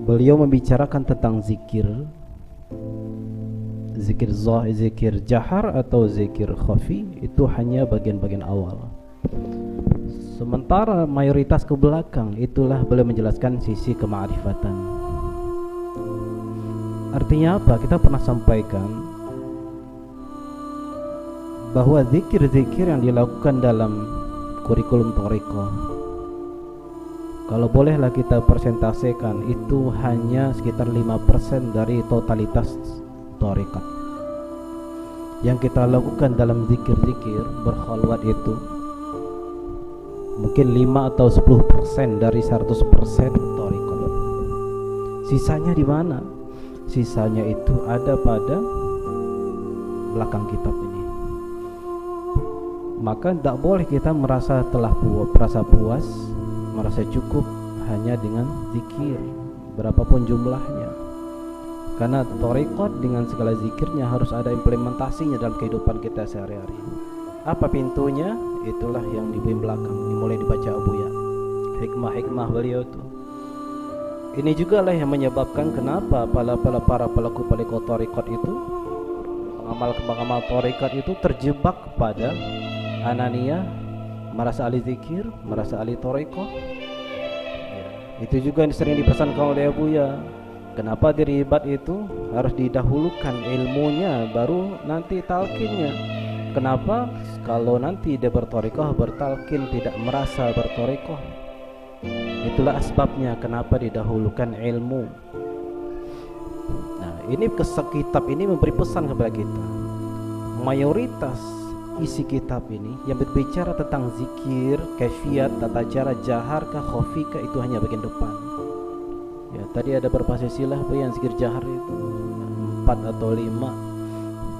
beliau membicarakan tentang zikir, zikir jahar atau zikir khafi, itu hanya bagian-bagian awal. Sementara mayoritas ke belakang itulah beliau menjelaskan sisi kemakrifatan. Artinya apa? Kita pernah sampaikan bahwa zikir-zikir yang dilakukan dalam kurikulum thariqah, kalau bolehlah kita persentasekan, itu hanya sekitar 5% dari totalitas thariqat. Yang kita lakukan dalam zikir-zikir berkhalwat itu mungkin 5 atau 10% dari 100% thariqat. Sisanya di mana? Sisanya itu ada pada belakang kitab ini. Maka tidak boleh kita merasa puas, merasa cukup hanya dengan zikir berapapun jumlahnya. Karena thariqat dengan segala zikirnya harus ada implementasinya dalam kehidupan kita sehari-hari. Apa pintunya? Itulah yang di belakang dimulai dibaca Abuya. Hikmah-hikmah beliau itu. Ini juga lah yang menyebabkan kenapa para pelaku thariqat itu, pengamal thariqat itu terjebak pada ananiyah, merasa ahli zikir, merasa ahli thariqah. Ya, itu juga yang sering dipesankan oleh Abuya. Kenapa diribat itu harus didahulukan ilmunya baru nanti talqinnya? Kenapa? Kalau nanti dia berthariqah, bertalqin tidak merasa berthariqah. Itulah asbabnya kenapa didahulukan ilmu. Nah, ini kitab ini memberi pesan kepada kita. Mayoritas isi kitab ini yang berbicara tentang zikir, kaifiat, tata cara jahar kah, khafi kah, itu hanya bagian depan. Ya, tadi ada beberapa silsilah yang zikir jahar itu 4 atau 5.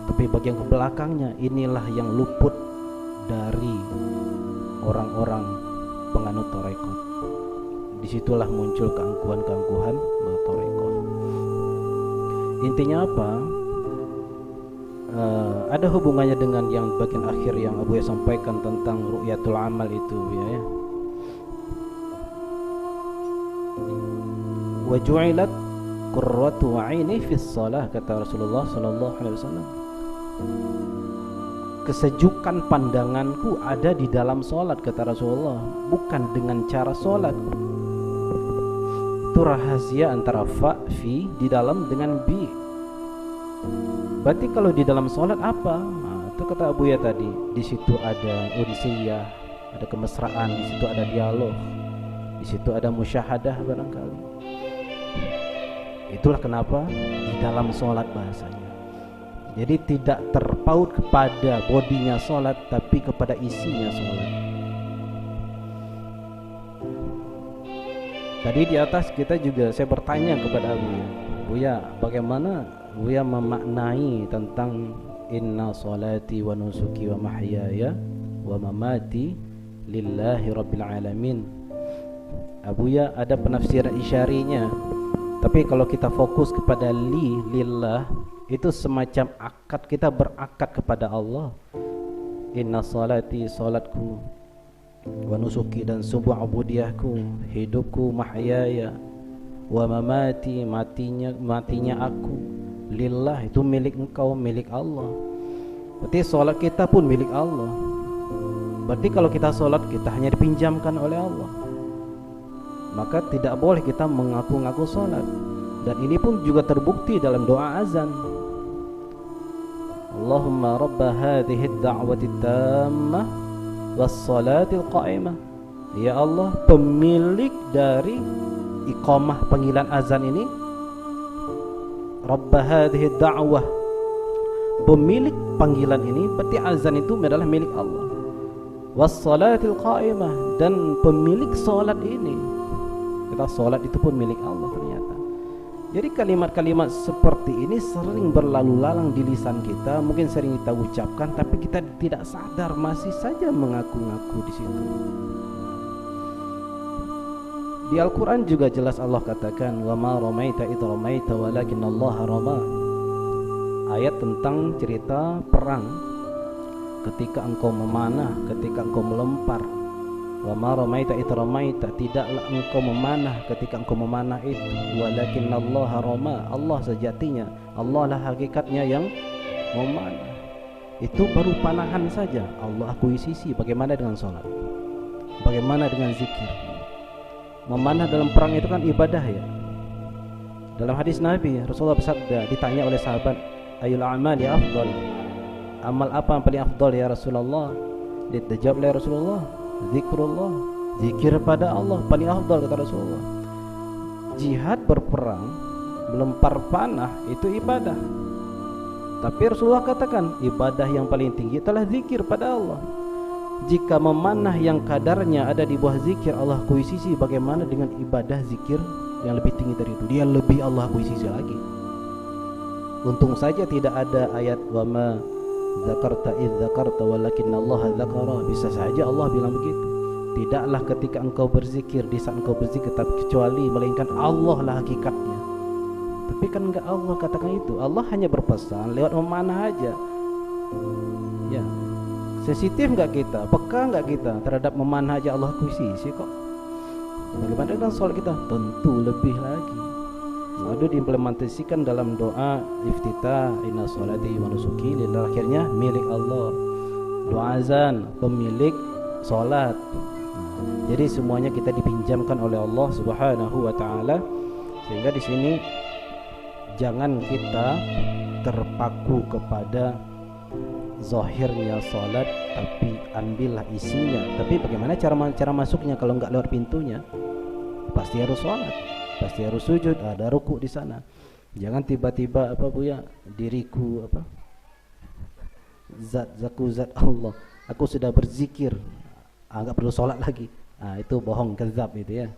Tapi bagian ke belakangnya inilah yang luput dari orang-orang penganut thariqat. Disitulah muncul keangkuhan-keangkuhan thariqat. Intinya apa? Ada hubungannya dengan yang bagian akhir yang Abuya sampaikan tentang ru'yatul amal itu, ya. Wa ju'ilat qurratu 'aini fis shalah, kata Rasulullah sallallahu alaihi wasallam. Kesejukan pandanganku ada di dalam salat, kata Rasulullah, bukan dengan cara salat. Itu rahasia antara fi di dalam dengan bi. Berarti kalau di dalam sholat apa? Nah, itu kata Abuya tadi. Di situ ada unsiyah, ada kemesraan, di situ ada dialog, di situ ada musyahadah barangkali. Itulah kenapa di dalam sholat bahasanya. Jadi tidak terpaut kepada bodinya sholat, tapi kepada isinya sholat. Tadi di atas kita juga, saya bertanya kepada Abuya, Buya, bagaimana Buya memaknai tentang inna salati wa nusuki wa mahyaya wa mamati lillahi rabbil alamin. Abuya ada penafsiran isyarinya, tapi kalau kita fokus kepada lillah, itu semacam akad, kita berakad kepada Allah. Inna salati, salatku, wa nusuki, dan sebuah ubudiyahku, hidupku, mahyaya, wa mamati, matinya aku, lillah, itu milik engkau, milik Allah. Berarti salat kita pun milik Allah. Berarti kalau kita salat, kita hanya dipinjamkan oleh Allah. Maka tidak boleh kita mengaku-ngaku salat. Dan ini pun juga terbukti dalam doa azan. Allahumma rabba hadhihi ad-da'wati tammah was-salatil qa'imah. Ya Allah, pemilik dari iqamah panggilan azan ini, rabba hadhihi ad-da'wah, pemilik panggilan ini, berarti azan itu adalah milik Allah. Was-salatil qa'imah, dan pemilik salat ini, kita salat itu pun milik Allah ternyata. Jadi kalimat-kalimat seperti ini sering berlalu lalang di lisan kita, mungkin sering kita ucapkan, tapi kita tidak sadar masih saja mengaku-ngaku di situ. Di Al-Quran juga jelas Allah katakan, wa ma ramaita idh ramaita walakinnallaha rama. Ayat tentang cerita perang, ketika engkau memanah, ketika engkau melempar. Wa ma ramaita id ramaita, tidaklah engkau memanah ketika engkau memanah itu, walakinnallaha rama, Allah sejatinya, Allah lah hakikatnya yang memanah. Itu baru panahan saja. Allah akuisisi. Bagaimana dengan sholat? Bagaimana dengan zikir? Memanah dalam perang itu kan ibadah ya. Dalam hadis Nabi, Rasulullah bersabda, ditanya oleh sahabat, ayul a'mali afdal, amal apa yang paling afdal ya Rasulullah? Dijawab oleh Rasulullah, zikrullah, zikir pada Allah paling afdal kata Rasulullah. Jihad berperang, melempar panah itu ibadah. Tapi Rasulullah katakan ibadah yang paling tinggi adalah zikir pada Allah. Jika memanah yang kadarnya ada di bawah zikir Allah akuisisi, bagaimana dengan ibadah zikir yang lebih tinggi dari itu? Dia lebih Allah akuisisi lagi. Untung saja tidak ada ayat wa ma zakarta idz zakarta walakinnallaha zakara. Bisa saja Allah bilang begitu. Tidaklah ketika engkau berzikir, di saat engkau berzikir, tapi kecuali melainkan Allah lah hakikatnya. Tapi kan enggak Allah katakan itu. Allah hanya berpesan lewat memanah aja. Ya. Sensitif enggak kita? Peka enggak kita terhadap memanah aja Allah akuisisi kok? Bagaimana dengan sholat kita? Tentu lebih lagi. Lalu diimplementasikan dalam doa iftitah, inna sholati wa nusuki lillahi, akhirnya milik Allah. Doa azan, pemilik sholat. Jadi semuanya kita dipinjamkan oleh Allah Subhanahu wa taala. Sehingga di sini jangan kita terpaku kepada zahirnya salat, tapi ambillah isinya. Tapi bagaimana cara masuknya? Kalau enggak lewat pintunya, pasti harus salat, pasti harus sujud, ada rukuk di sana. Jangan tiba-tiba apa Buya, diriku apa? Zat Allah. Aku sudah berzikir, enggak perlu salat lagi. Itu bohong, kezab itu ya.